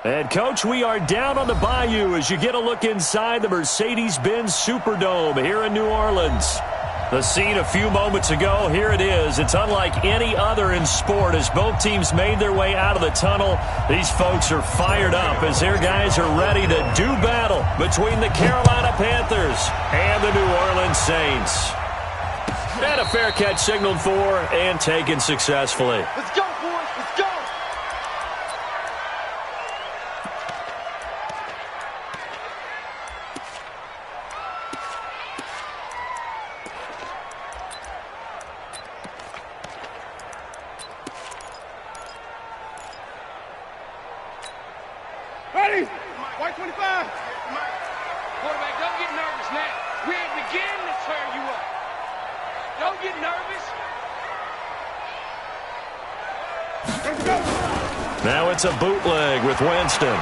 And, Coach, we are down on the Bayou as you get a look inside the Mercedes-Benz Superdome here in New Orleans. The scene a few moments ago, here it is. It's unlike any other in sport as both teams made their way out of the tunnel. These folks are fired up as their guys are ready to do battle between the Carolina Panthers and the New Orleans Saints. And a fair catch signaled for and taken successfully. Let's go, boys. Let's go. Ready? White 25. Quarterback, don't get nervous now. We ain't beginning to tear you up. Don't get nervous. Let's go. Now it's a bootleg with Winston.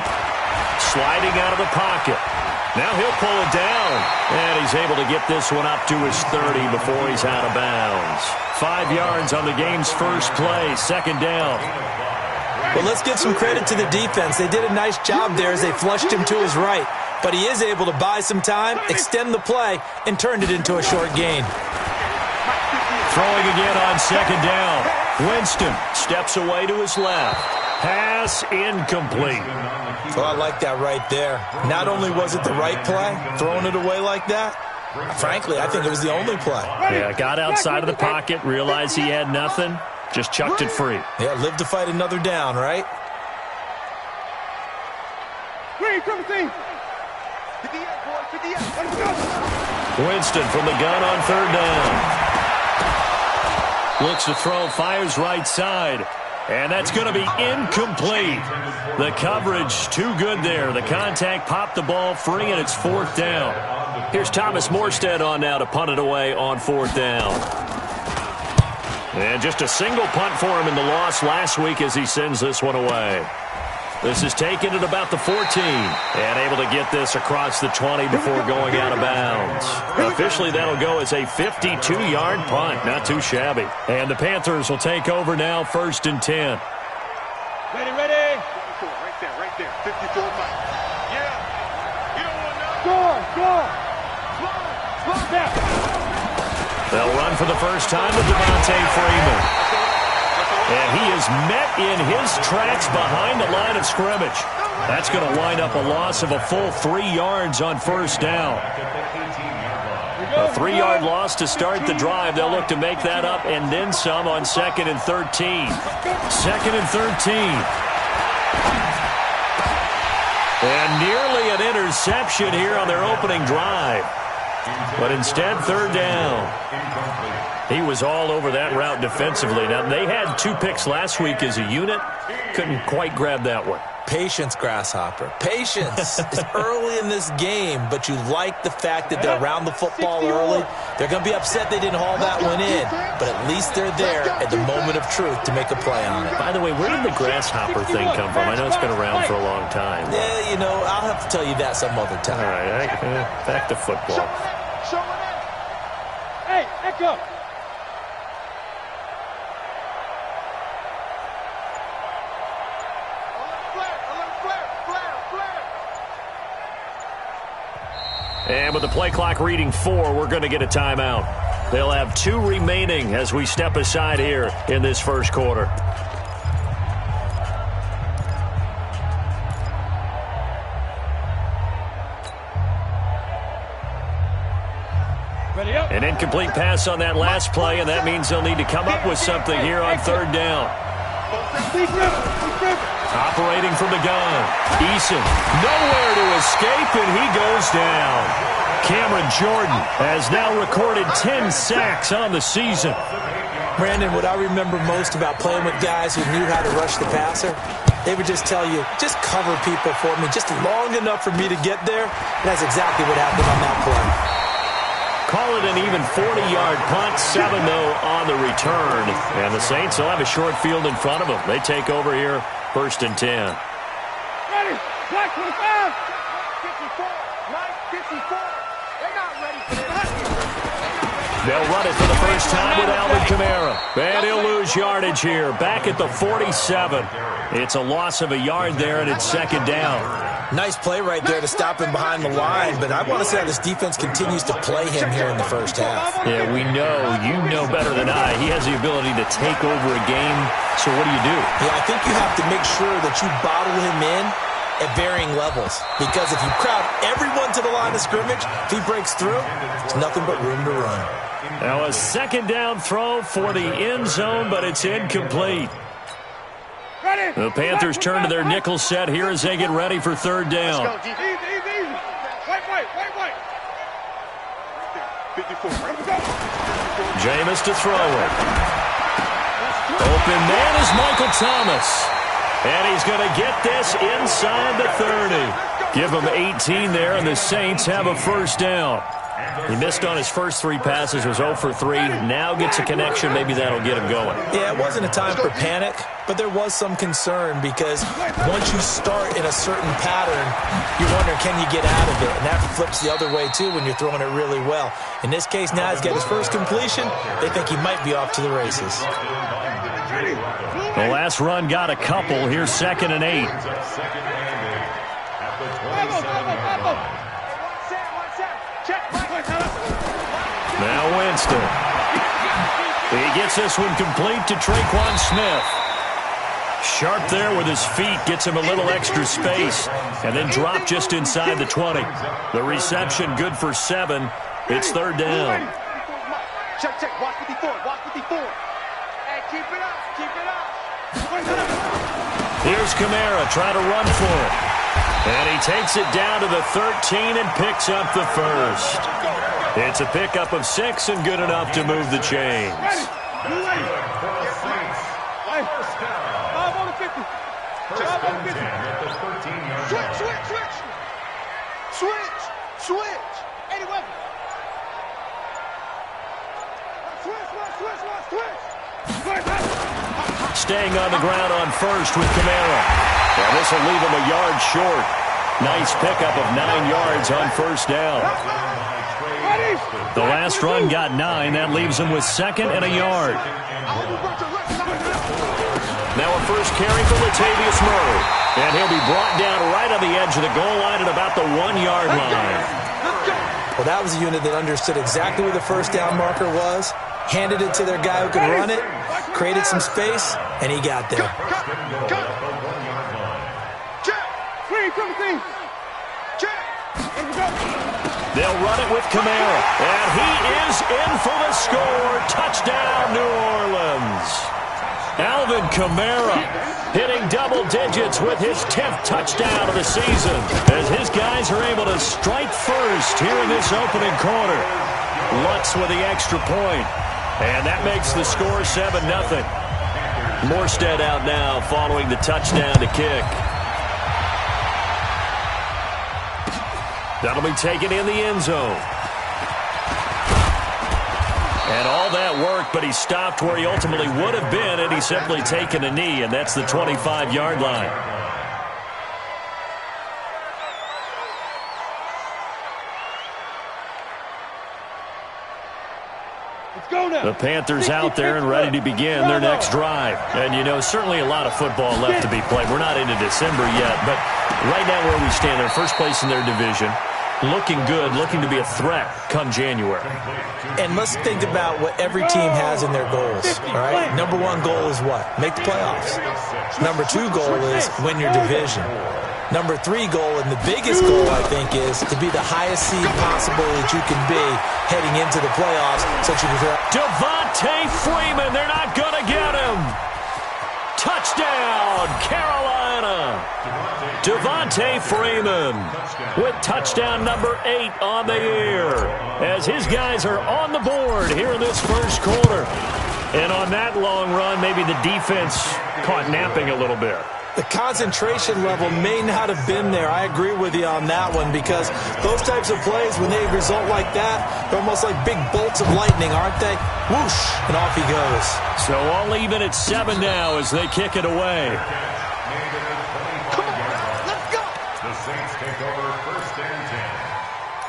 Sliding out of the pocket. Now he'll pull it down. And he's able to get this one up to his 30 before he's out of bounds. 5 yards on the game's first play. Second down. Well, let's give some credit to the defense. They did a nice job there as they flushed him to his right. But he is able to buy some time, extend the play, and turned it into a short gain. Throwing again on second down. Winston steps away to his left. Pass incomplete. Well, I like that right there. Not only was it the right play, throwing it away like that, frankly, I think it was the only play. Yeah, got outside of the pocket, realized he had nothing, just chucked it free. Yeah, live to fight another down, right? Green, come team. 50 up, boy. 50 up. Let's go. Winston from the gun on third down. Looks to throw, fires right side. And that's going to be incomplete. The coverage too good there. The contact popped the ball free, and it's fourth down. Here's Thomas Morstead on now to punt it away on fourth down. And just a single punt for him in the loss last week as he sends this one away. This is taken at about the 14. And able to get this across the 20 before going out of bounds. Officially, that'll go as a 52-yard punt. Not too shabby. And the Panthers will take over now, 1st and 10. Ready, ready. 54, right there. 54 Mike. Yeah. You don't want none. Score. Slow down. They'll run for the first time with Devontae Freeman. And he is met in his tracks behind the line of scrimmage. That's going to wind up a loss of a full 3 yards on first down. A 3-yard loss to start the drive. They'll look to make that up and then some on 2nd and 13. 2nd and 13. And nearly an interception here on their opening drive. But instead, third down. He was all over that route defensively. Now, they had 2 picks last week as a unit. Couldn't quite grab that one. Patience, Grasshopper. Patience. It's early in this game, but you like the fact that they're around the football early. They're going to be upset they didn't haul that one in, but at least they're there at the moment of truth to make a play on it. By the way, where did the Grasshopper thing come from? I know it's been around for a long time. Yeah, you know, I'll have to tell you that some other time. All right, back to football. Show it. Hey, Echo. And with the play clock reading 4, we're going to get a timeout. They'll have 2 remaining as we step aside here in this first quarter. An incomplete pass on that last play, and that means they'll need to come up with something here on third down. Operating from the gun. Eason nowhere to escape, and he goes down. Cameron Jordan has now recorded 10 sacks on the season. Brandon, what I remember most about playing with guys who knew how to rush the passer, they would just tell you, just cover people for me just long enough for me to get there. And that's exactly what happened on that play. Call it an even 40-yard punt, 7 though on the return. And the Saints will have a short field in front of them. They take over here, 1st and 10. Ready, black 25. 54, 954. They're not ready for this. They'll run it for the first time with Alvin Kamara. And he'll lose yardage here. Back at the 47. It's a loss of a yard there, and it's second down. Nice play right there to stop him behind the line, but I want to see how this defense continues to play him here in the first half. Yeah, we know. You know better than I. He has the ability to take over a game, so what do you do? Yeah, I think you have to make sure that you bottle him in at varying levels, because if you crowd everyone to the line of scrimmage, if he breaks through, it's nothing but room to run. Now a second down throw for the end zone, but it's incomplete. The Panthers turn to their nickel set here as they get ready for third down. Wait. 54. Jameis to throw it. Open man is Michael Thomas. And he's going to get this inside the 30. Give him 18 there, and the Saints have a first down. He missed on his first 3 passes, was 0 for 3. Now gets a connection. Maybe that'll get him going. Yeah, it wasn't a time for panic, but there was some concern because once you start in a certain pattern, you're wondering, can you get out of it? And that flips the other way, too, when you're throwing it really well. In this case, now he's got his first completion. They think he might be off to the races. The last run got a couple. Here's 2nd and 8. Now Winston. He gets this one complete to Traquan Smith. Sharp there with his feet, gets him a little extra space, and then drop just inside the 20. The reception good for 7. It's third down. Check. Watch 54. Hey, keep it up. Here's Kamara trying to run for it. And he takes it down to the 13 and picks up the first. It's a pickup of 6 and good enough to move the chains. Switch. Anyway. Staying on the ground on first with Kamara. And this will leave him a yard short. Nice pickup of 9 yards on first down. The last run got 9. That leaves him with 2nd and a yard. Now a first carry for Latavius Murray. And he'll be brought down right on the edge of the goal line at about the 1-yard line. Well, that was a unit that understood exactly where the first down marker was, handed it to their guy who could run it, created some space, and he got there. They'll run it with Kamara, and he is in for the score. Touchdown, New Orleans. Alvin Kamara hitting double digits with his 10th touchdown of the season as his guys are able to strike first here in this opening quarter. Lutz with the extra point, and that makes the score 7-0. Morstead out now following the touchdown to kick. That'll be taken in the end zone. And all that work, but he stopped where he ultimately would have been, and he's simply taken a knee, and that's the 25-yard line. The Panthers out there and ready to begin their next drive. And, you know, certainly a lot of football left to be played. We're not into December yet, but right now where we stand, they're first place in their division. Looking good, looking to be a threat come January. And let's think about what every team has in their goals, all right? Number 1 goal is what? Make the playoffs. Number 2 goal is win your division. Number 3 goal, and the biggest goal, I think, is to be the highest seed possible that you can be heading into the playoffs so that you can... Devontae Freeman, they're not going to get him. Touchdown, Carolina. Devontae Freeman with touchdown number 8 on the year as his guys are on the board here in this first quarter. And on that long run, maybe the defense caught napping a little bit. The concentration level may not have been there. I agree with you on that one because those types of plays, when they result like that, they're almost like big bolts of lightning, aren't they? Whoosh, and off he goes. So all even at 7 now as they kick it away. Come on, let's go. The Saints take over 1st and 10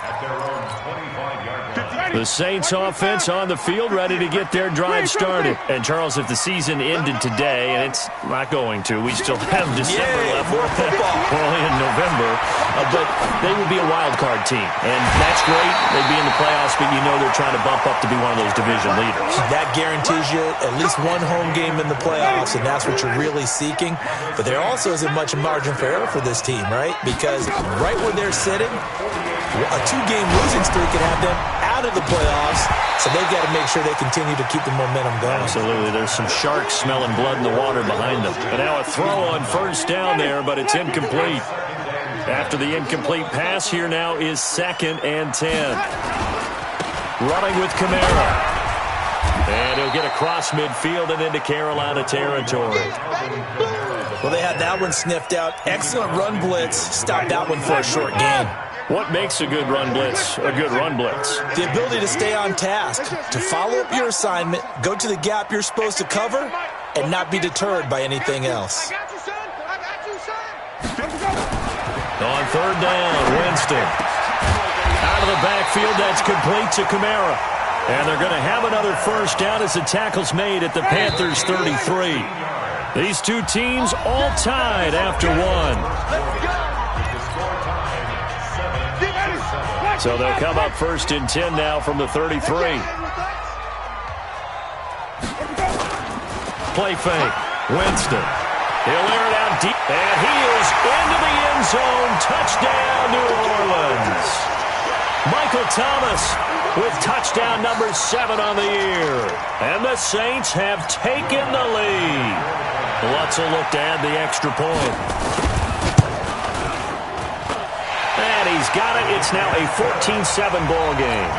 at their own 25-yard line. The Saints offense on the field, ready to get their drive started. And, Charles, if the season ended today, and it's not going to, we still have December left. More football. We're only in November. But they would be a wild card team. And that's great. They'd be in the playoffs, but you know they're trying to bump up to be one of those division leaders. That guarantees you at least one home game in the playoffs, and that's what you're really seeking. But there also isn't much margin for error for this team, right? Because right where they're sitting, a 2-game losing streak can have them out of the playoffs, so they've got to make sure they continue to keep the momentum going. Absolutely. There's some sharks smelling blood in the water behind them. And now a throw on first down there, but it's incomplete. After the incomplete pass, here now is 2nd and 10. Running with Kamara. And he'll get across midfield and into Carolina territory. Well, they had that one sniffed out. Excellent run blitz. Stopped that one for a short gain. What makes a good run blitz a good run blitz? The ability to stay on task, to follow up your assignment, go to the gap you're supposed to cover, and not be deterred by anything else. On 3rd down, Winston. Out of the backfield, that's complete to Kamara. And they're going to have another first down as the tackle's made at the Panthers' 33. These two teams all tied after one. So they'll come up 1st and 10 now from the 33. Play fake. Winston. He'll air it out deep. And he is into the end zone. Touchdown, New Orleans. Michael Thomas with touchdown number 7 on the year. And the Saints have taken the lead. Lutzel looked to add the extra point. And he's got it. It's now a 14-7 ball game.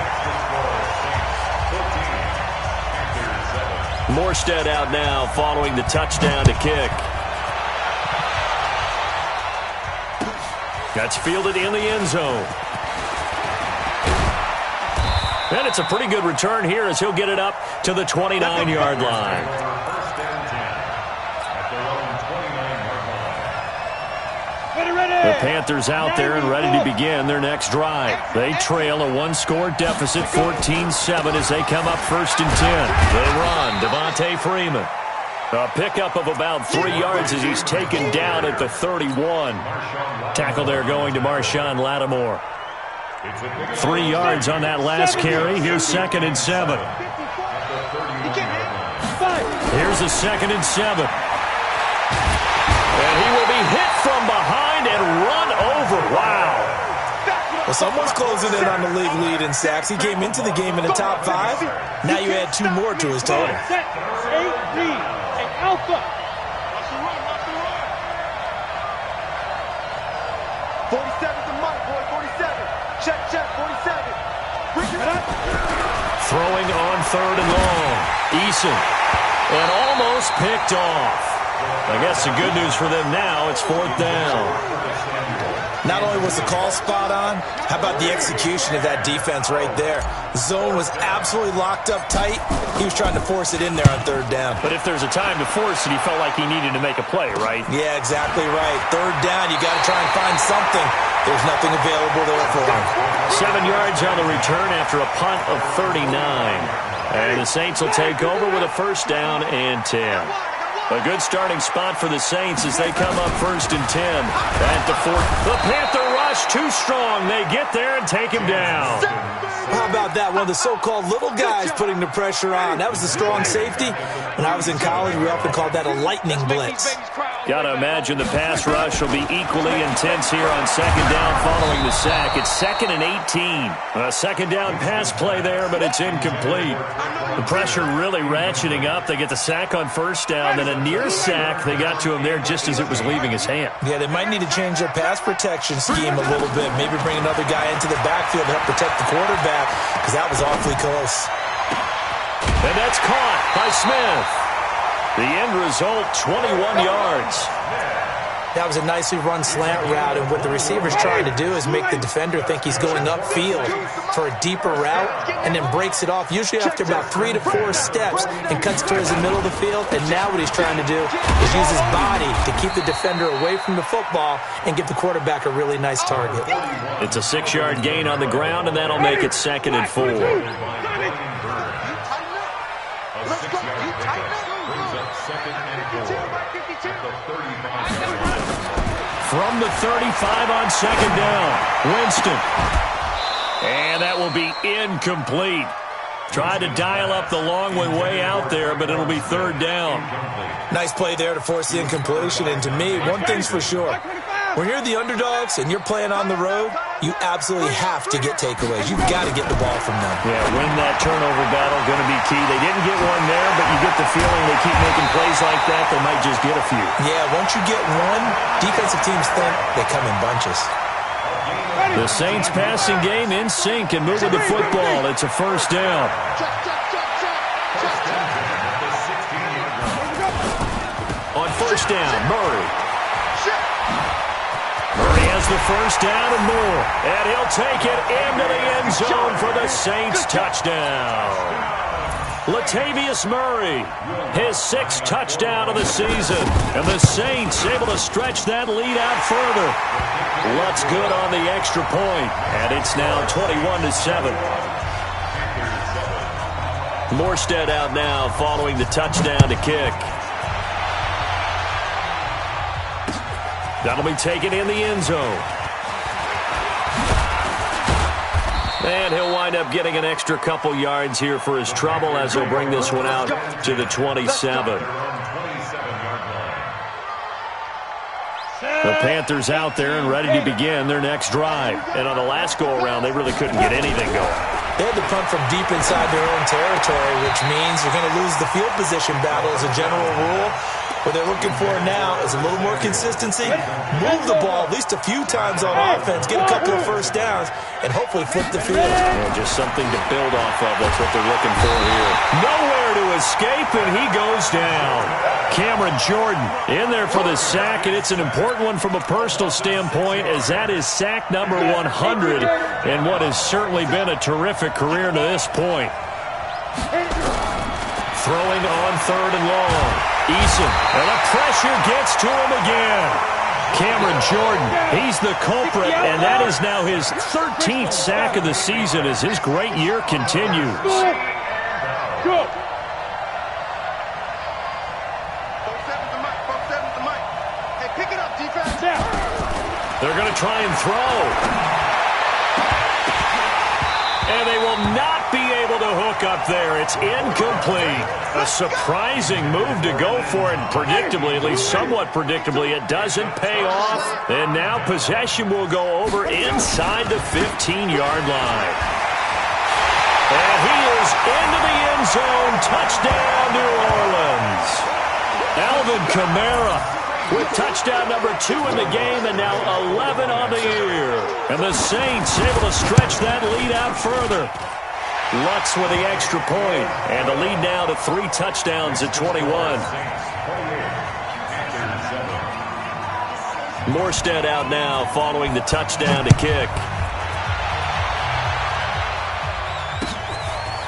Morstead out now following the touchdown to kick. That's fielded in the end zone. And it's a pretty good return here as he'll get it up to the 29-yard line. The Panthers out there and ready to begin their next drive. They trail a 1-score deficit, 14-7, as they come up 1st and 10. They run, Devontae Freeman. A pickup of about 3 yards as he's taken down at the 31. Tackle there going to Marshawn Lattimore. 3 yards on that last carry. Here's 2nd and 7. Here's a 2nd and 7. And he will be hit from behind and run over. Wow. Well, someone's closing in on the league lead in sacks. He came into the game in the top 5. Now you add 2 more to his total. Alpha. 47's the mic, boy. 47. Check, 47. Bring it up. Throwing on 3rd and long. Eason. And almost picked off. I guess the good news for them now, it's 4th down. Not only was the call spot on, how about the execution of that defense right there? The zone was absolutely locked up tight. He was trying to force it in there on 3rd down. But if there's a time to force it, he felt like he needed to make a play, right? Yeah, exactly right. 3rd down, you got to try and find something. There's nothing available there for him. 7 yards on the return after a punt of 39. And the Saints will take over with a 1st down and 10. A good starting spot for the Saints as they come up 1st and 10 at the 4th. The Panther rush too strong. They get there and take him down. How about that? One of the so-called little guys putting the pressure on. That was the strong safety. When I was in college, we often called that a lightning blitz. Got to imagine the pass rush will be equally intense here on 2nd down following the sack. It's 2nd and 18. A 2nd down pass play there, but it's incomplete. The pressure really ratcheting up. They get the sack on 1st down, then a near sack. They got to him there just as it was leaving his hand. Yeah, they might need to change their pass protection scheme a little bit. Maybe bring another guy into the backfield to help protect the quarterback, because that was awfully close. And that's caught by Smith. The end result, 21 yards. That was a nicely run slant route, and what the receiver's trying to do is make the defender think he's going upfield for a deeper route and then breaks it off, usually after about 3 to 4 steps, and cuts towards the middle of the field. And now what he's trying to do is use his body to keep the defender away from the football and give the quarterback a really nice target. It's a 6-yard gain on the ground, and that'll make it 2nd and 4. From the 35 on 2nd down, Winston. And that will be incomplete. Tried to dial up the long way out there, but it'll be 3rd down. Nice play there to force the incompletion. And to me, one thing's for sure. When you're the underdogs and you're playing on the road, you absolutely have to get takeaways. You've got to get the ball from them. Yeah, win that turnover battle, going to be key. They didn't get one there, but you get the feeling they keep making plays like that, they might just get a few. Yeah, once you get one, defensive teams think they come in bunches. The Saints passing game in sync and moving the football. It's a 1st down. On 1st down, Murray. Murray has the 1st down and more. And he'll take it into the end zone for the Saints touchdown. Latavius Murray, his 6th touchdown of the season. And the Saints able to stretch that lead out further. Lutz good on the extra point. And it's now 21-7. Morstead out now following the touchdown to kick. That'll be taken in the end zone. And he'll wind up getting an extra couple yards here for his trouble as he'll bring this one out to the 27. The Panthers out there and ready to begin their next drive. And on the last go-around, they really couldn't get anything going. They had to punt from deep inside their own territory, which means they're going to lose the field position battle as a general rule. What they're looking for now is a little more consistency, move the ball at least a few times on offense, get a couple of 1st downs, and hopefully flip the field. Yeah, just something to build off of. That's what they're looking for here. Nowhere to escape, and he goes down. Cameron Jordan in there for the sack, and it's an important one from a personal standpoint, as that is sack number 100, and what has certainly been a terrific career to this point. Throwing on 3rd and long. Eason, and the pressure gets to him again. Cameron Jordan, he's the culprit, and that is now his 13th sack of the season as his great year continues. Go. Hey, pick it up, defense. They're going to try and throw. And they will not be able to hook up there. It's incomplete. A surprising move to go for it, predictably, at least somewhat predictably. It doesn't pay off. And now possession will go over inside the 15-yard line. And he is into the end zone. Touchdown, New Orleans. Alvin Kamara with touchdown number 2 in the game, and now 11 on the year. And the Saints able to stretch that lead out further. Lutz with the extra point, and the lead now to 3 touchdowns at 21. Morstead out now following the touchdown to kick.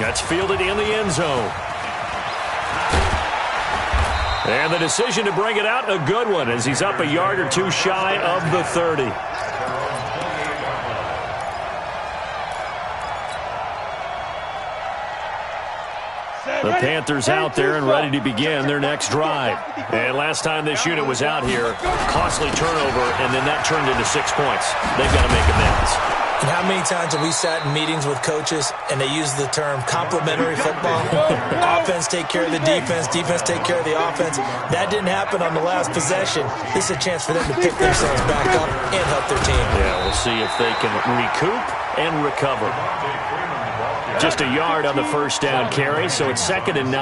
That's fielded in the end zone. And the decision to bring it out, a good one, as he's up a yard or 2 shy of the 30. The Panthers out there and ready to begin their next drive. And last time this unit was out here, costly turnover, and then that turned into 6 points. They've got to make amends. And how many times have we sat in meetings with coaches and they use the term complementary football? Offense take care of the defense, defense take care of the offense. That didn't happen on the last possession. This is a chance for them to pick themselves back up and help their team. Yeah, we'll see if they can recoup and recover. Just a yard on the 1st down carry, so it's 2nd and 9.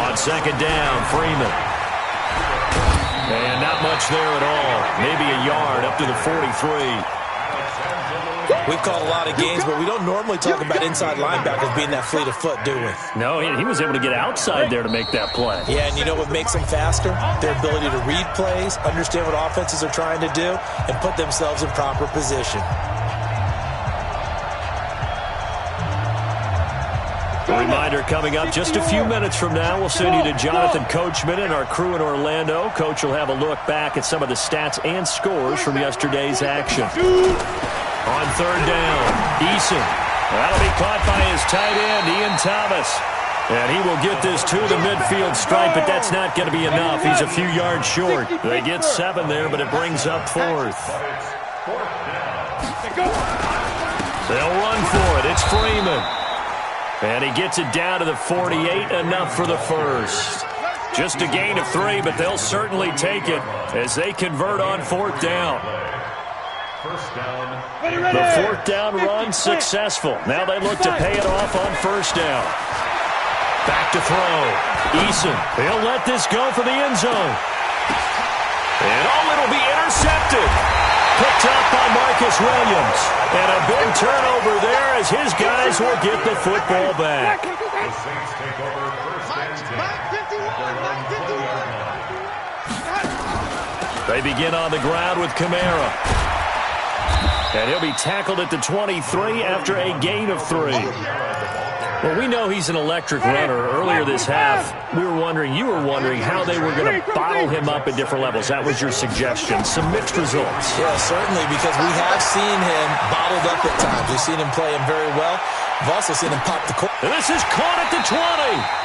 On 2nd down, Freeman. And not much there at all. Maybe a yard up to the 43. We've called a lot of games, but we don't normally talk about inside linebackers being that fleet of foot, do we? No, he was able to get outside there to make that play. Yeah, and you know what makes them faster? Their ability to read plays, understand what offenses are trying to do, and put themselves in proper position. A reminder coming up just a few minutes from now. We'll send you to Jonathan Coachman and our crew in Orlando. Coach will have a look back at some of the stats and scores from yesterday's action. On third down, Eason. That'll be caught by his tight end, Ian Thomas. And he will get this to the midfield stripe, but that's not going to be enough. He's a few yards short. They get 7 there, but it brings up 4th. They'll run for it. It's Freeman. And he gets it down to the 48, enough for the first. Just a gain of 3, but they'll certainly take it as they convert on 4th down. The 4th down run successful. Now they look to pay it off on 1st down. Back to throw. Eason, he'll let this go for the end zone. And it'll be intercepted. Picked up by Marcus Williams. And a big turnover there as his guys will get the football back. They begin on the ground with Kamara. And he'll be tackled at the 23 after a gain of 3. Well, we know he's an electric runner. Earlier this half, you were wondering how they were going to bottle him up at different levels. That was your suggestion. Some mixed results. Yeah, certainly, because we have seen him bottled up at times. We've seen him play him very well. We've also seen him pop the corner. And this is caught at the 20.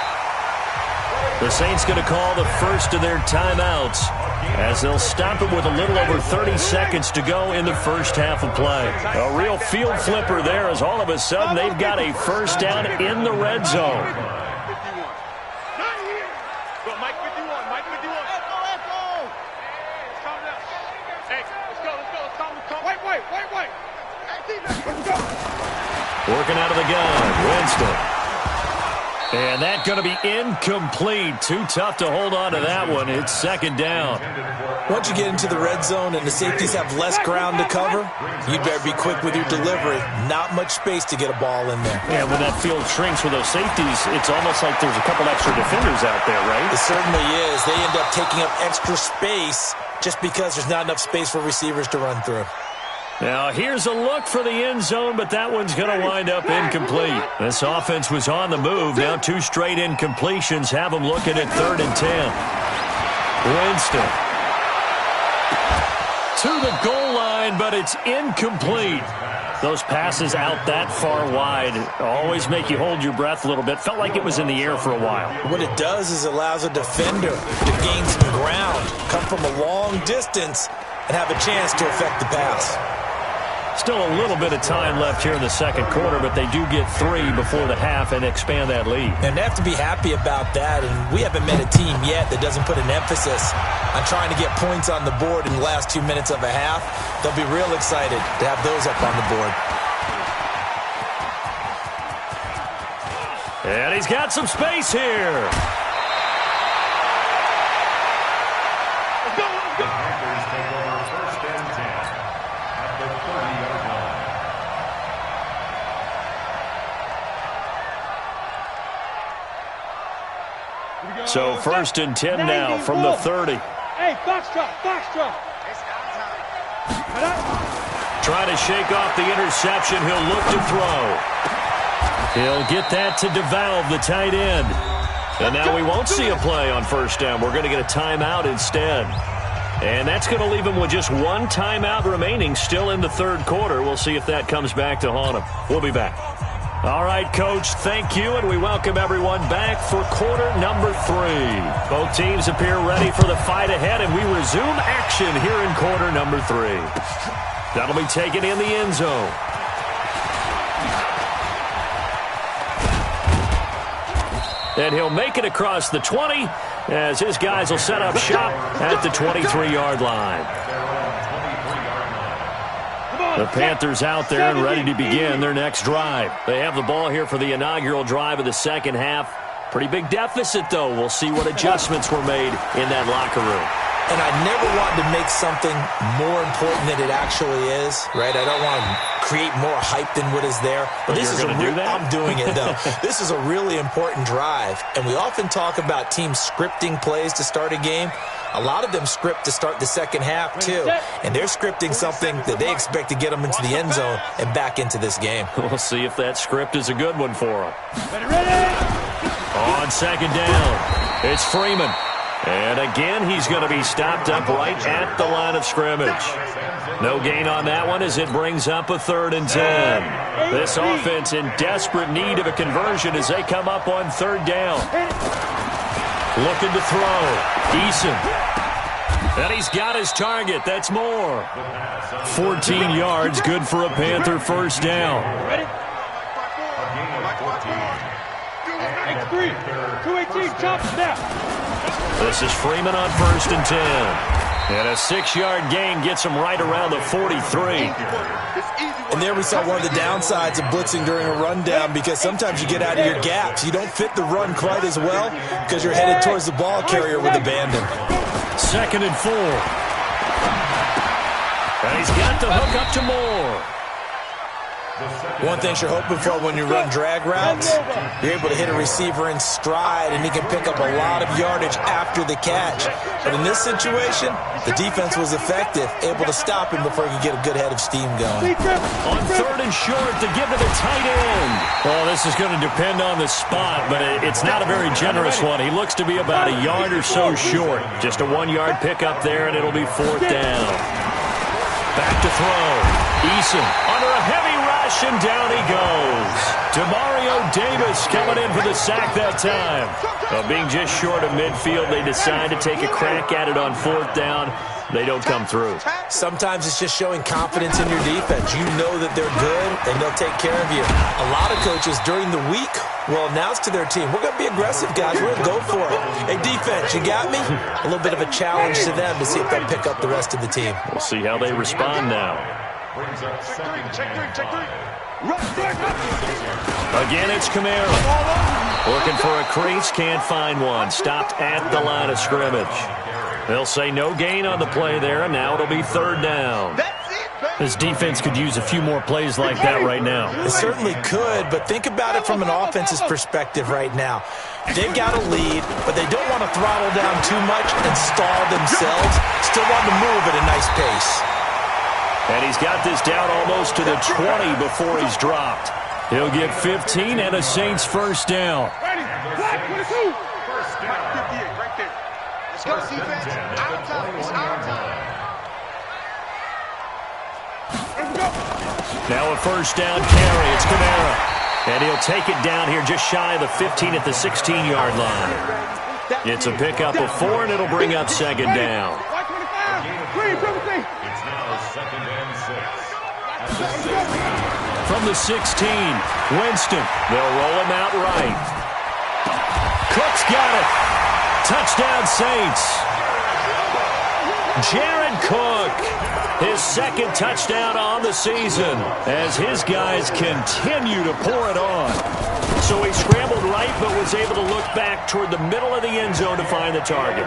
The Saints going to call the first of their timeouts as they'll stop it with a little over 30 seconds to go in the first half of play. A real field flipper there as all of a sudden they've got a first down in the red zone. Mike 51, Mike 51. Let's go. Calm down. Hey, let's go. Wait. Let's go. Working out of the gun, Winston. And that's going to be incomplete. Too tough to hold on to that one. It's 2nd down. Once you get into the red zone and the safeties have less ground to cover, you better be quick with your delivery. Not much space to get a ball in there. Yeah, when that field shrinks with those safeties, it's almost like there's a couple extra defenders out there, right? It certainly is. They end up taking up extra space just because there's not enough space for receivers to run through. Now, here's a look for the end zone, but that one's going to wind up incomplete. This offense was on the move. Now 2 straight incompletions have them looking at 3rd and 10. Winston. To the goal line, but it's incomplete. Those passes out that far wide always make you hold your breath a little bit. Felt like it was in the air for a while. What it does is allows a defender to gain some ground, come from a long distance, and have a chance to affect the pass. Still a little bit of time left here in the 2nd quarter, but they do get 3 before the half and expand that lead. And they have to be happy about that, and we haven't met a team yet that doesn't put an emphasis on trying to get points on the board in the last 2 minutes of a half. They'll be real excited to have those up on the board. And he's got some space here. So 1st and 10 now from the 30. Hey, box drop. Trying to shake off the interception. He'll look to throw. He'll get that to DeValve, the tight end. And now we won't see a play on 1st down. We're going to get a timeout instead. And that's going to leave him with just 1 timeout remaining still in the 3rd quarter. We'll see if that comes back to haunt him. We'll be back. All right, Coach, thank you, and we welcome everyone back for quarter number 3. Both teams appear ready for the fight ahead, and we resume action here in quarter number 3. That'll be taken in the end zone. And he'll make it across the 20 as his guys will set up shop at the 23-yard line. The Panthers out there and ready to begin their next drive. They have the ball here for the inaugural drive of the 2nd half. Pretty big deficit, though. We'll see what adjustments were made in that locker room. And I never want to make something more important than it actually is, right? I don't want to create more hype than what is there. But this is I'm doing it, though. This is a really important drive. And we often talk about teams scripting plays to start a game. A lot of them script to start the second half, too. And they're scripting something that they expect to get them into the end zone and back into this game. We'll see if that script is a good one for them. On second down, it's Freeman. And again, he's going to be stopped up right at the line of scrimmage. No gain on that one as it brings up a 3rd and 10. This offense in desperate need of a conversion as they come up on 3rd down. Looking to throw. Eason. And he's got his target. That's more. 14 yards, good for a Panther first down. X3, 218, chop, snap. This is Freeman on 1st and 10. And a 6-yard gain gets him right around the 43. And there we saw one of the downsides of blitzing during a rundown, because sometimes you get out of your gaps. You don't fit the run quite as well because you're headed towards the ball carrier with abandon. 2nd and 4. And he's got the hook up to Moore. One thing you're hoping for when you run drag routes, you're able to hit a receiver in stride, and he can pick up a lot of yardage after the catch. But in this situation, the defense was effective, able to stop him before he could get a good head of steam going. On 3rd and short to give to the tight end. Well, this is going to depend on the spot, but it's not a very generous one. He looks to be about a yard or so short. Just a 1-yard pickup there, and it'll be 4th down. Back to throw. Eason under a heavy rush, and down he goes. Demario Davis coming in for the sack that time. Being just short of midfield, they decide to take a crack at it on 4th down. They don't come through. Sometimes it's just showing confidence in your defense. You know that they're good, and they'll take care of you. A lot of coaches during the week will announce to their team, we're going to be aggressive, guys. We're going to go for it. Hey, defense, you got me? A little bit of a challenge to them to see if they'll pick up the rest of the team. We'll see how they respond now. Check three. Again, it's Kamara. Looking for a crease, can't find one. Stopped at the line of scrimmage. They'll say no gain on the play there, and now it'll be 3rd down. This defense could use a few more plays like that right now. It certainly could, but think about it from an offense's perspective right now. They've got a lead, but they don't want to throttle down too much and stall themselves. Still want to move at a nice pace. And he's got this down almost to the 20 before he's dropped. He'll get 15 and a Saints first down. Ready, black, 22. First down. 58, right there. Let's go, defense. Out of time. It's out of time. Now a first down carry. It's Kamara. And he'll take it down here just shy of the 15 at the 16-yard line. It's a pickup of 4, and it'll bring up 2nd down. It's now 2nd and 6. From the 16, Winston. They'll roll him out right. Cook's got it. Touchdown, Saints. Jared Cook, his 2nd touchdown on the season as his guys continue to pour it on. So he scrambled right but was able to look back toward the middle of the end zone to find the target.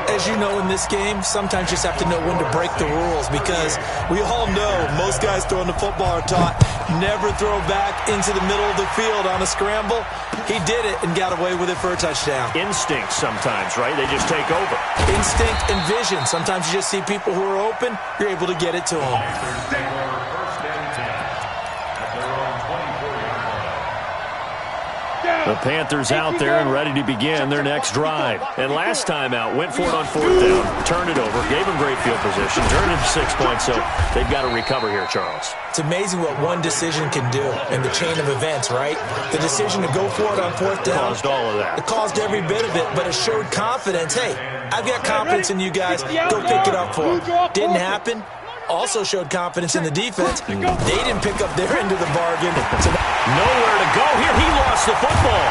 As you know, in this game, sometimes you just have to know when to break the rules, because we all know most guys throwing the football are taught never throw back into the middle of the field on a scramble. He did it and got away with it for a touchdown. Instinct sometimes, right? They just take over. Instinct and vision. Sometimes you just see people who are open, you're able to get it to them. The Panthers out there and ready to begin their next drive. And last time out, went for it on 4th down, turned it over, gave them great field position, turned it to 6 points, so they've got to recover here, Charles. It's amazing what one decision can do in the chain of events, right? The decision to go for it on 4th down. Caused all of that. It caused every bit of it, but it showed confidence. Hey, I've got confidence in you guys. Go pick it up for them. Didn't happen. Also showed confidence in the defense. They didn't pick up their end of the bargain. So nowhere to go here. He lost the football.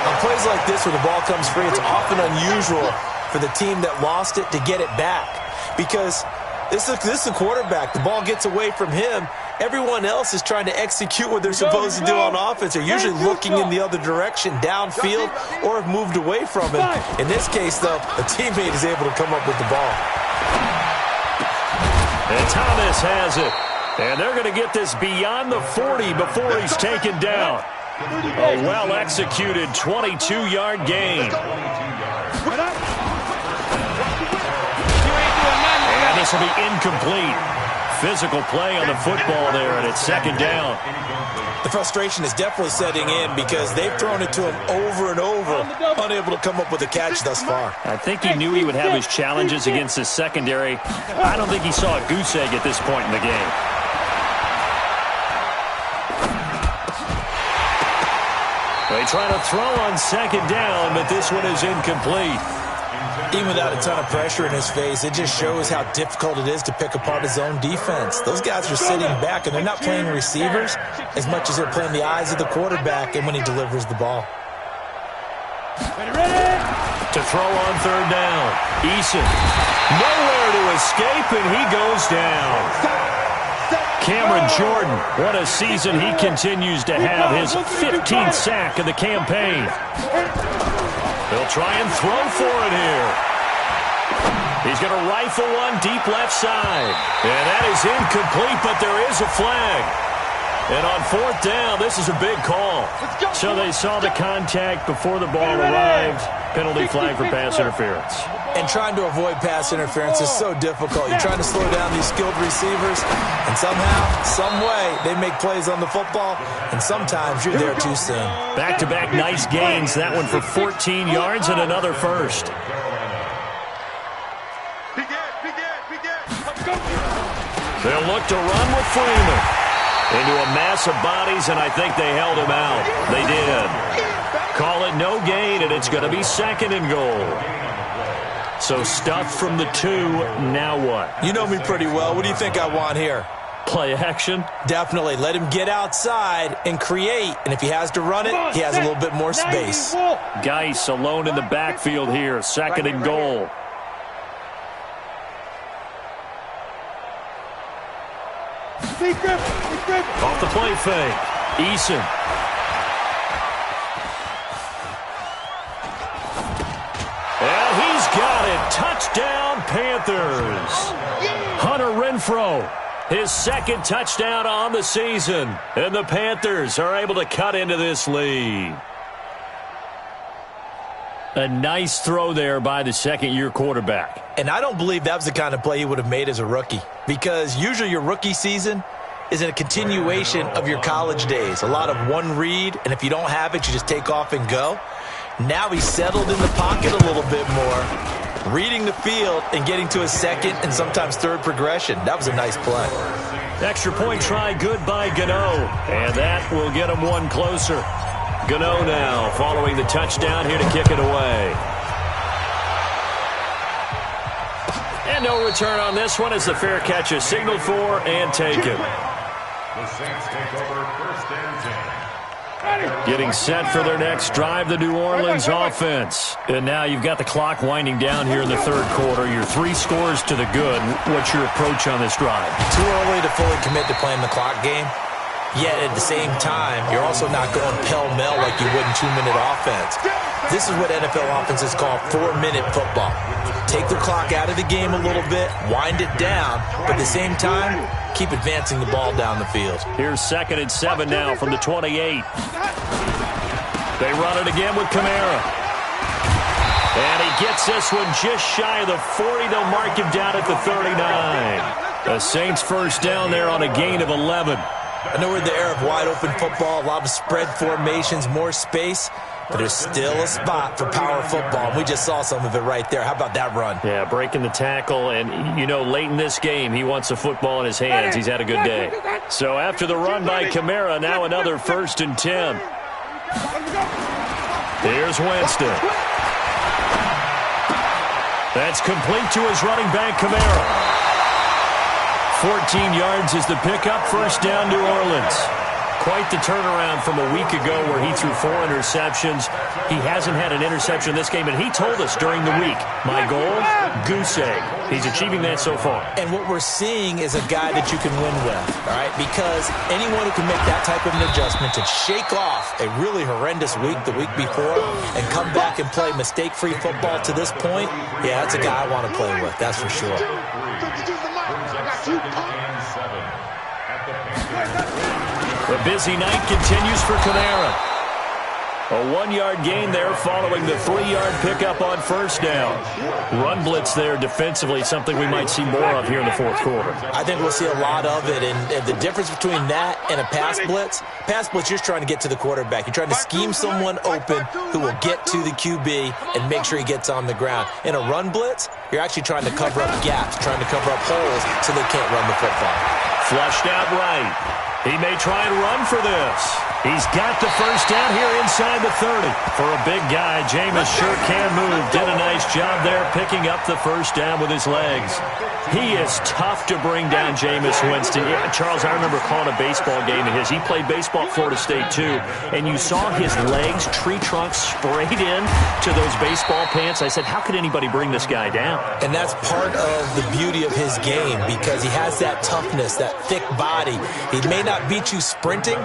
On plays like this where the ball comes free, it's often unusual for the team that lost it to get it back, because this is the quarterback. The ball gets away from him, everyone else is trying to execute what they're supposed to do on offense. They're usually looking in the other direction, downfield, or have moved away from it. In this case, though, a teammate is able to come up with the ball. And Thomas has it. And they're going to get this beyond the 40 before he's taken down. A well-executed 22-yard gain. And this will be incomplete. Physical play on the football there, and it's second down. The frustration is definitely setting in because they've thrown it to him over and over, unable to come up with a catch thus far. I think he knew he would have his challenges against his secondary. I don't think he saw a goose egg at this point in the game. They try to throw on second down, but this one is incomplete. Even without a ton of pressure in his face, it just shows how difficult it is to pick apart his own defense. Those guys are sitting back, and they're not playing receivers as much as they're playing the eyes of the quarterback and when he delivers the ball. To throw on third down. Eason. Nowhere to escape, and he goes down. Cameron Jordan, what a season he continues to have. His 15th sack of the campaign. He'll try and throw for it here. He's going to rifle one deep left side. And that is incomplete, but there is a flag. And on fourth down, this is a big call. So they saw the contact before the ball arrived. Penalty flag for pass interference. And trying to avoid pass interference is so difficult. You're trying to slow down these skilled receivers, and somehow, some way, they make plays on the football, and sometimes you're there too soon. Back-to-back nice gains. That one for 14 yards and another first. They'll look to run with Freeman. Into a mass of bodies, and I think they held him out. They did. Call it no gain, and it's going to be second and goal. So stuff from the 2, now what? You know me pretty well. What do you think I want here? Play action? Definitely. Let him get outside and create, and if he has to run it, he has a little bit more space. Geis alone in the backfield here, second and goal. Off the play fake. Eason. And he's got it. Touchdown, Panthers. Hunter Renfrow, his second touchdown on the season. And the Panthers are able to cut into this lead. A nice throw there by the second-year quarterback. And I don't believe that was the kind of play he would have made as a rookie, because usually your rookie season is a continuation of your college days. A lot of one read, and if you don't have it, you just take off and go. Now he's settled in the pocket a little bit more, reading the field and getting to a second and sometimes third progression. That was a nice play. Extra point try good by Gano, and that will get him one closer. Gano now following the touchdown here to kick it away. And no return on this one as the fair catch is signaled for and taken. The Saints take over first and 10. Getting set for their next drive, the New Orleans offense. And now you've got the clock winding down here in the third quarter. Your 3 scores to the good. What's your approach on this drive? Too early to fully commit to playing the clock game. Yet at the same time, you're also not going pell-mell like you would in 2-minute offense. This is what NFL offenses call 4-minute football. Take the clock out of the game a little bit, wind it down, but at the same time, keep advancing the ball down the field. Here's 2nd and 7 now from the 28. They run it again with Kamara. And he gets this one just shy of the 40. They'll mark him down at the 39. The Saints first down there on a gain of 11. I know we're in the era of wide-open football, a lot of spread formations, more space, but there's still a spot for power football. We just saw some of it right there. How about that run? Yeah, breaking the tackle, and, you know, late in this game, he wants the football in his hands. He's had a good day. So after the run by Kamara, now another 1st and 10. Here's Winston. That's complete to his running back, Kamara. 14 yards is the pickup. First down, New Orleans. quite the turnaround from a week ago where he threw 4 interceptions. He hasn't had an interception in this game, and he told us during the week, my goal, goose egg. He's achieving that so far. And what we're seeing is a guy that you can win with, all right? Because anyone who can make that type of an adjustment to shake off a really horrendous week the week before and come back and play mistake-free football to this point, yeah, that's a guy I want to play with, that's for sure. The busy night continues for Kamara. A 1-yard gain there following the 3-yard pickup on first down. Run blitz there defensively, something we might see more of here in the fourth quarter. I think we'll see a lot of it, and the difference between that and a pass blitz, you're trying to get to the quarterback. You're trying to scheme someone open who will get to the QB and make sure he gets on the ground. In a run blitz, you're actually trying to cover up gaps, trying to cover up holes so they can't run the football. Flushed out right. He may try and run for this. He's got the first down here inside the 30. For a big guy, Jameis sure can move. Did a nice job there picking up the first down with his legs. He is tough to bring down, Jameis Winston. Yeah, Charles, I remember calling a baseball game of his. He played baseball at Florida State, too. And you saw his legs, tree trunks sprayed in to those baseball pants. I said, how could anybody bring this guy down? And that's part of the beauty of his game because he has that toughness, that thick body. He may not beat you sprinting,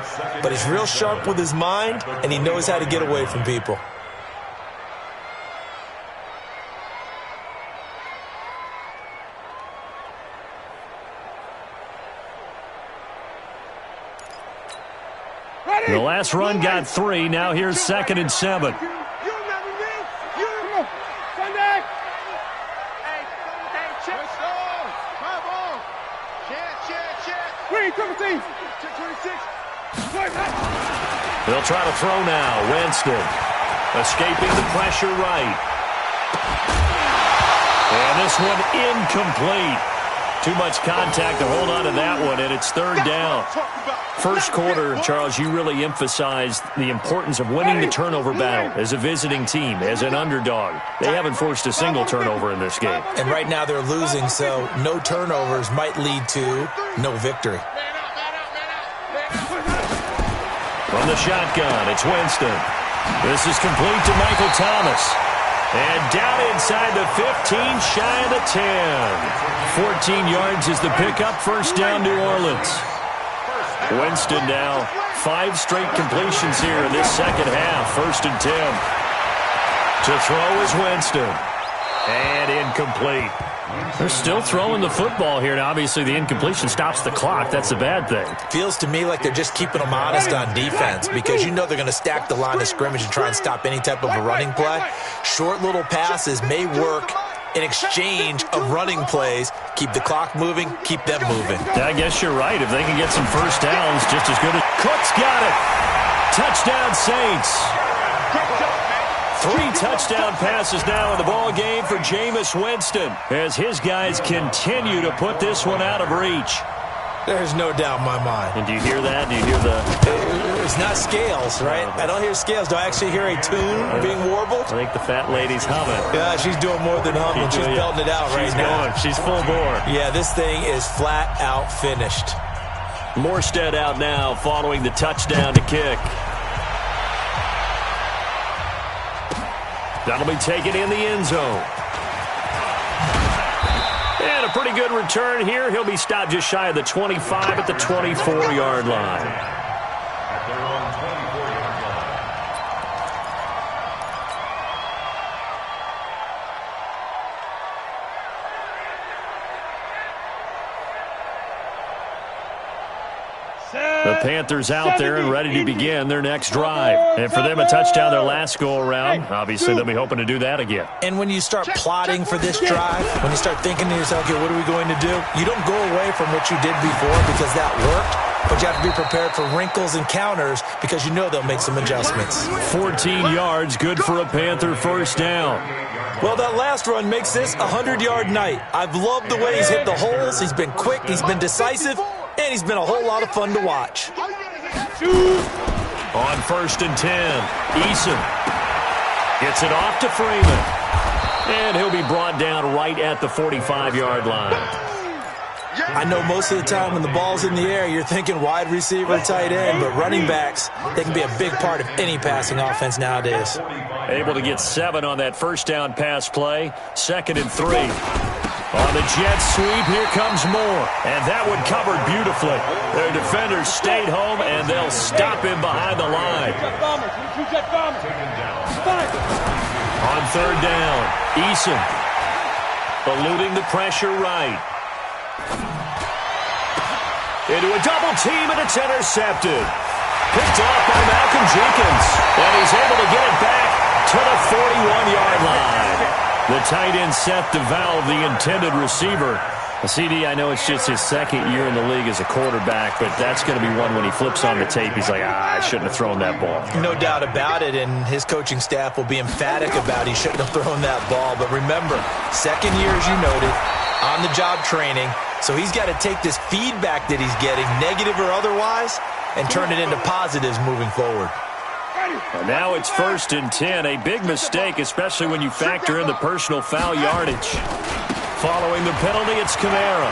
but he's real sharp with his mind, and he knows how to get away from people. The last run got 3. Now here's 2nd and 7. They'll try to throw now. Winston escaping the pressure right. And this one incomplete. Too much contact to hold on to that one, and it's 3rd down. First quarter, Charles, you really emphasized the importance of winning the turnover battle as a visiting team, as an underdog. They haven't forced a single turnover in this game. And right now they're losing, so no turnovers might lead to no victory. From the shotgun, it's Winston. This is complete to Michael Thomas. And down inside the 15, shy of the 10. 14 yards is the pickup. First down, New Orleans. Winston now 5 straight completions here in this second half. 1st and 10. To throw is Winston. And incomplete. They're still throwing the football here. Now, obviously, the incompletion stops the clock. That's the bad thing. Feels to me like they're just keeping them honest on defense because you know they're going to stack the line of scrimmage and try and stop any type of a running play. Short little passes may work in exchange of running plays. Keep the clock moving, keep them moving. I guess you're right. If they can get some first downs, just as good as Cook's got it. Touchdown, Saints. 3 touchdown passes now in the ball game for Jameis Winston as his guys continue to put this one out of reach. There's no doubt in my mind. And do you hear that? Do you hear the... It's not scales, right? I don't hear scales. Do I actually hear a tune being warbled? I think the fat lady's humming. Yeah, she's doing more than humming. She's belting it out right now. She's full bore. Yeah, this thing is flat out finished. Morstead out now following the touchdown to kick. That'll be taken in the end zone. And a pretty good return here. He'll be stopped just shy of the 25 at the 24-yard line. The Panthers out there and ready to begin their next drive. And for them, a touchdown their last go-around. Obviously, they'll be hoping to do that again. And when you start plotting for this drive, when you start thinking to yourself, okay, what are we going to do? You don't go away from what you did before because that worked, but you have to be prepared for wrinkles and counters because you know they'll make some adjustments. 14 yards, good for a Panther first down. Well, that last run makes this a 100-yard night. I've loved the way he's hit the holes. He's been quick. He's been decisive. And he's been a whole lot of fun to watch. On 1st and 10, Eason gets it off to Freeman. And he'll be brought down right at the 45-yard line. I know most of the time when the ball's in the air, you're thinking wide receiver, tight end, but running backs, they can be a big part of any passing offense nowadays. Able to get 7 on that first down pass play. 2nd and 3. On the jet sweep, here comes Moore. And that one covered beautifully. Their defenders stayed home, and they'll stop him behind the line. On 3rd down, Eason eluding the pressure right. Into a double team, and it's intercepted. Picked off by Malcolm Jenkins. And he's able to get it back to the 41-yard line. The tight end Seth DeValve, the intended receiver. CD, I know it's just his 2nd year in the league as a quarterback, but that's going to be one when he flips on the tape, he's like, I shouldn't have thrown that ball. No doubt about it, and his coaching staff will be emphatic about he shouldn't have thrown that ball. But remember, 2nd year, as you noted, on-the-job training, so he's got to take this feedback that he's getting, negative or otherwise, and turn it into positives moving forward. And now it's 1st and 10. A big mistake, especially when you factor in the personal foul yardage. Following the penalty, it's Kamara.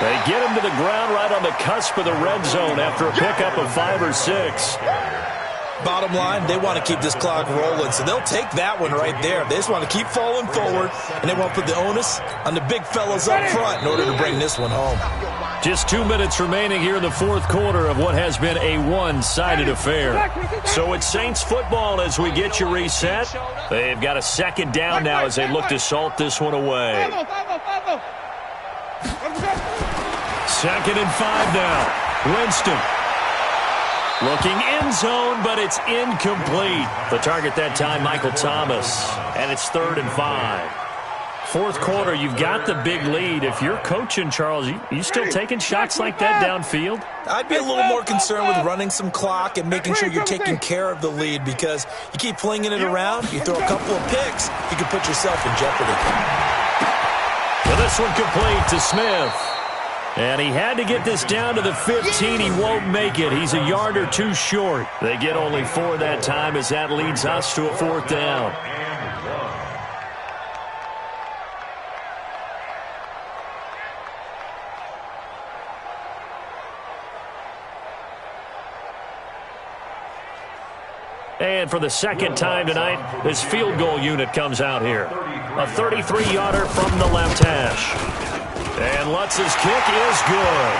They get him to the ground right on the cusp of the red zone after a pickup of 5 or 6. Bottom line, they want to keep this clock rolling, so they'll take that one right there. They just want to keep falling forward, and they want to put the onus on the big fellas up front in order to bring this one home. Just 2 minutes remaining here in the 4th quarter of what has been a one-sided affair. So it's Saints football as we get you reset. They've got a 2nd down now as they look to salt this one away. 2nd and 5 now. Winston. Looking end zone, but it's incomplete. The target that time, Michael Thomas. And it's 3rd and 5. 4th quarter, you've got the big lead. If you're coaching, Charles, you still taking shots like that downfield? I'd be a little more concerned with running some clock and making sure you're taking care of the lead, because you keep flinging it around, you throw a couple of picks, you can put yourself in jeopardy. Well, this one complete to Smith. And he had to get this down to the 15. He won't make it. He's a yard or 2 short. They get only 4 that time as that leads us to a 4th down. And for the 2nd time tonight, this field goal unit comes out here. A 33-yarder from the left hash. And Lutz's kick is good.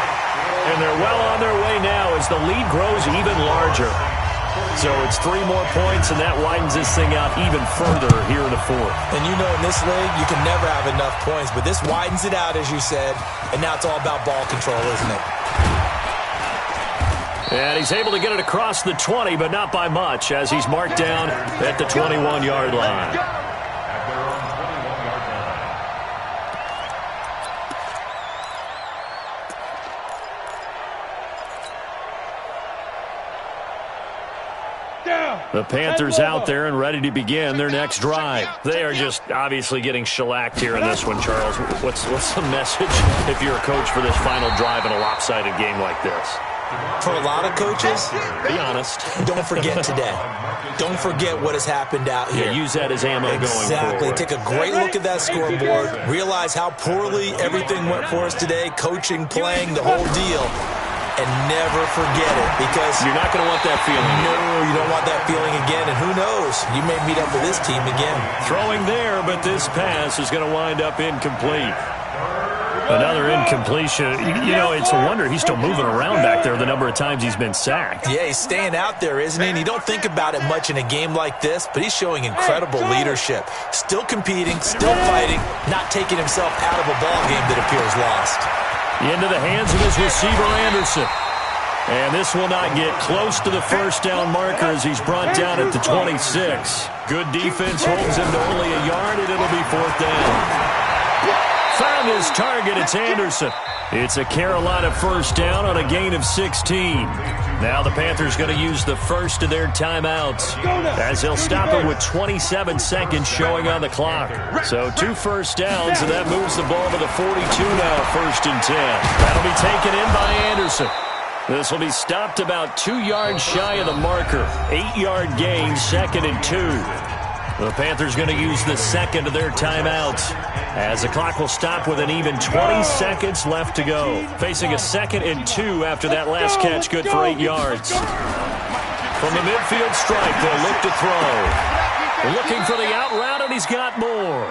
And they're well on their way now as the lead grows even larger. So it's 3 more points, and that widens this thing out even further here in the 4th. And you know in this league, you can never have enough points, but this widens it out, as you said, and now it's all about ball control, isn't it? And he's able to get it across the 20, but not by much, as he's marked down at the 21-yard line. The Panthers out there and ready to begin their next drive. They are just obviously getting shellacked here in this one, Charles. What's the message if you're a coach for this final drive in a lopsided game like this? For a lot of coaches, be honest. Don't forget today. Don't forget what has happened out here. Yeah, use that as ammo going forward. Exactly. Take a great look at that scoreboard. Realize how poorly everything went for us today. Coaching, playing, the whole deal. And never forget it, because you're not going to want that feeling. No, you don't want that feeling again. And who knows? You may meet up with this team again. Throwing there, but this pass is going to wind up incomplete. Another incompletion. You know, it's a wonder he's still moving around back there the number of times he's been sacked. Yeah, he's staying out there, isn't he? And you don't think about it much in a game like this, but he's showing incredible leadership. Still competing, still fighting, not taking himself out of a ball game that appears lost. Into the hands of his receiver, Anderson. And this will not get close to the first down marker as he's brought down at the 26. Good defense holds him to only a yard, and it'll be 4th down. Found his target. It's Anderson. It's a Carolina first down on a gain of 16. Now the Panthers going to use the first of their timeouts as they'll stop it with 27 seconds showing on the clock. So 2 first downs, and that moves the ball to the 42 now, 1st and 10. That'll be taken in by Anderson. This will be stopped about 2 yards shy of the marker. 8-yard gain, 2nd and 2. The Panthers going to use the second of their timeouts. As the clock will stop with an even 20 seconds left to go. Facing a 2nd and 2 after that last catch, good for 8 yards. From the midfield strike, they'll look to throw. Looking for the out route, and he's got more.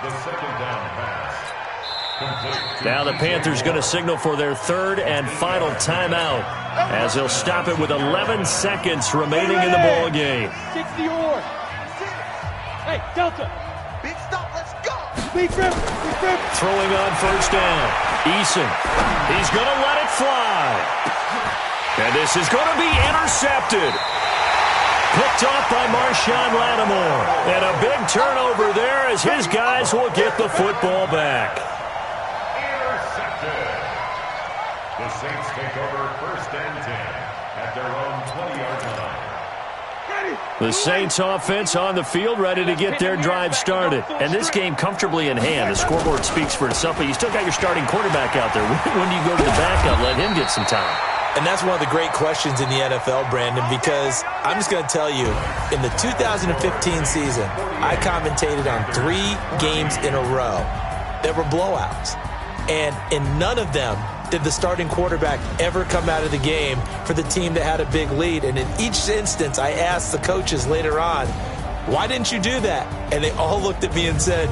The second down pass. Now the Panthers going to signal for their 3rd and final timeout as they'll stop it with 11 seconds remaining in the ball game. 60 or. Hey, Delta. Big stop, let's go. Big grip. Throwing on 1st down. Eason. He's going to let it fly. And this is going to be intercepted. Picked off by Marshawn Lattimore. And a big turnover there as his guys will get the football back. Intercepted. The Saints take over 1st and 10 at their own 20-yard line. The Saints offense on the field, ready to get their drive started. And this game comfortably in hand. The scoreboard speaks for itself, but you still got your starting quarterback out there. When do you go to the backup, let him get some time? And that's one of the great questions in the NFL, Brandon, because I'm just going to tell you, in the 2015 season, I commentated on 3 games in a row that were blowouts. And in none of them did the starting quarterback ever come out of the game for the team that had a big lead. And in each instance, I asked the coaches later on, why didn't you do that? And they all looked at me and said,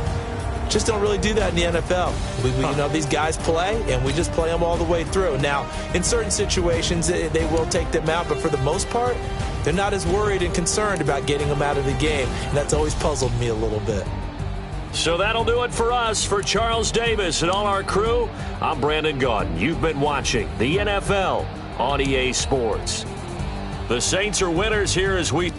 just don't really do that in the NFL. You know, these guys play, and we just play them all the way through. Now, in certain situations, they will take them out, but for the most part, they're not as worried and concerned about getting them out of the game. And that's always puzzled me a little bit. So that'll do it for us. For Charles Davis and all our crew, I'm Brandon Gaudin. You've been watching the NFL on EA Sports. The Saints are winners here as we...